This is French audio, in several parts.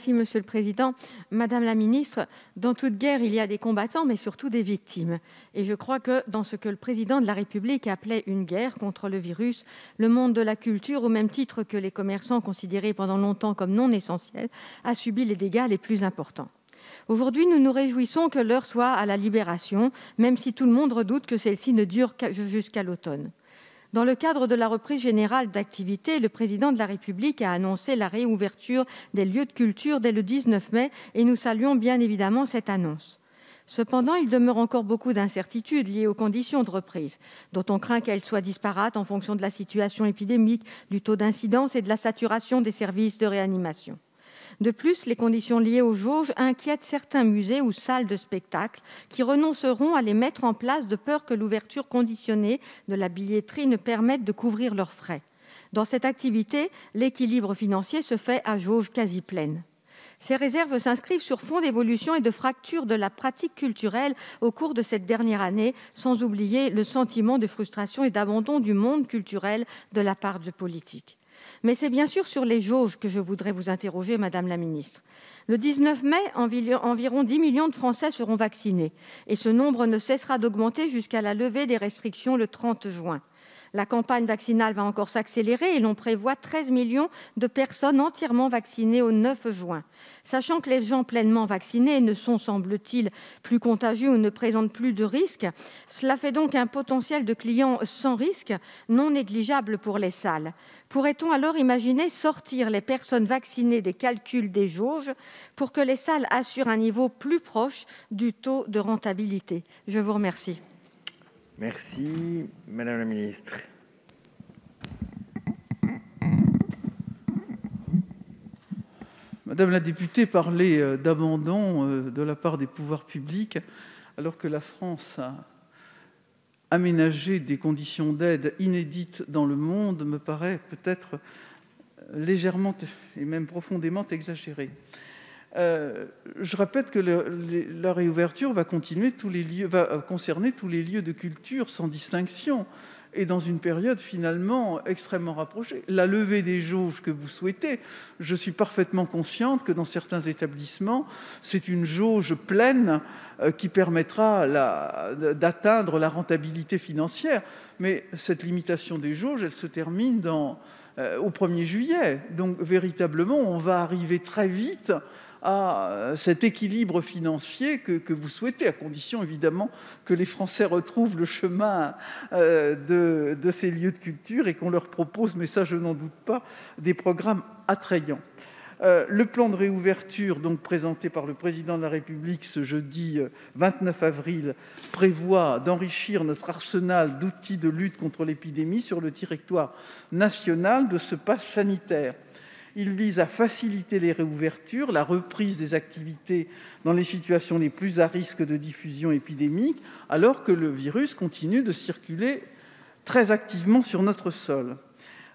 Merci, Monsieur le Président. Madame la Ministre, dans toute guerre, il y a des combattants, mais surtout des victimes. Et je crois que dans ce que le Président de la République appelait une guerre contre le virus, le monde de la culture, au même titre que les commerçants considérés pendant longtemps comme non essentiels, a subi les dégâts les plus importants. Aujourd'hui, nous nous réjouissons que l'heure soit à la libération, même si tout le monde redoute que celle-ci ne dure jusqu'à l'automne. Dans le cadre de la reprise générale d'activité, le Président de la République a annoncé la réouverture des lieux de culture dès le 19 mai et nous saluons bien évidemment cette annonce. Cependant, il demeure encore beaucoup d'incertitudes liées aux conditions de reprise, dont on craint qu'elles soient disparates en fonction de la situation épidémique, du taux d'incidence et de la saturation des services de réanimation. De plus, les conditions liées aux jauges inquiètent certains musées ou salles de spectacle qui renonceront à les mettre en place de peur que l'ouverture conditionnée de la billetterie ne permette de couvrir leurs frais. Dans cette activité, l'équilibre financier se fait à jauge quasi pleine. Ces réserves s'inscrivent sur fond d'évolution et de fracture de la pratique culturelle au cours de cette dernière année, sans oublier le sentiment de frustration et d'abandon du monde culturel de la part de politiques. Mais c'est bien sûr sur les jauges que je voudrais vous interroger, Madame la Ministre. Le 19 mai, environ 10 millions de Français seront vaccinés et ce nombre ne cessera d'augmenter jusqu'à la levée des restrictions le 30 juin. La campagne vaccinale va encore s'accélérer et l'on prévoit 13 millions de personnes entièrement vaccinées au 9 juin. Sachant que les gens pleinement vaccinés ne sont, semble-t-il, plus contagieux ou ne présentent plus de risques, cela fait donc un potentiel de clients sans risque non négligeable pour les salles. Pourrait-on alors imaginer sortir les personnes vaccinées des calculs des jauges pour que les salles assurent un niveau plus proche du taux de rentabilité ? Je vous remercie. Merci. Madame la Ministre. Madame la députée parlait d'abandon de la part des pouvoirs publics, alors que la France a aménagé des conditions d'aide inédites dans le monde, me paraît peut-être légèrement et même profondément exagérée. Je répète que la réouverture va concerner tous les lieux de culture sans distinction et dans une période finalement extrêmement rapprochée. La levée des jauges que vous souhaitez, je suis parfaitement consciente que dans certains établissements, c'est une jauge pleine qui permettra d'atteindre la rentabilité financière. Mais cette limitation des jauges, elle se termine au 1er juillet. Donc véritablement, on va arriver très vite à cet équilibre financier que vous souhaitez, à condition évidemment que les Français retrouvent le chemin de ces lieux de culture et qu'on leur propose, mais ça je n'en doute pas, des programmes attrayants. Le plan de réouverture donc présenté par le Président de la République ce jeudi 29 avril prévoit d'enrichir notre arsenal d'outils de lutte contre l'épidémie sur le territoire national de ce pass sanitaire. Il vise à faciliter les réouvertures, la reprise des activités dans les situations les plus à risque de diffusion épidémique, alors que le virus continue de circuler très activement sur notre sol.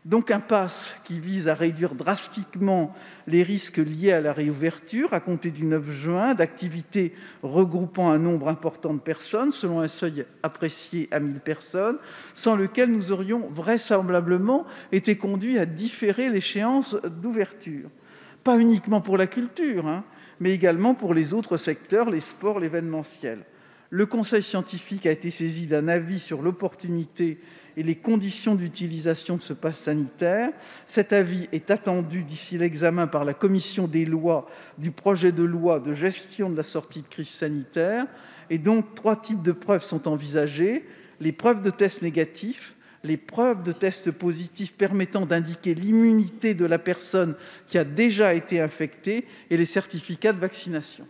Donc un pass qui vise à réduire drastiquement les risques liés à la réouverture à compter du 9 juin d'activités regroupant un nombre important de personnes, selon un seuil apprécié à 1000 personnes, sans lequel nous aurions vraisemblablement été conduits à différer l'échéance d'ouverture. Pas uniquement pour la culture, mais également pour les autres secteurs, les sports, l'événementiel. Le Conseil scientifique a été saisi d'un avis sur l'opportunité et les conditions d'utilisation de ce pass sanitaire. Cet avis est attendu d'ici l'examen par la commission des lois du projet de loi de gestion de la sortie de crise sanitaire. Et donc, 3 types de preuves sont envisagées. Les preuves de tests négatifs, les preuves de tests positifs permettant d'indiquer l'immunité de la personne qui a déjà été infectée et les certificats de vaccination.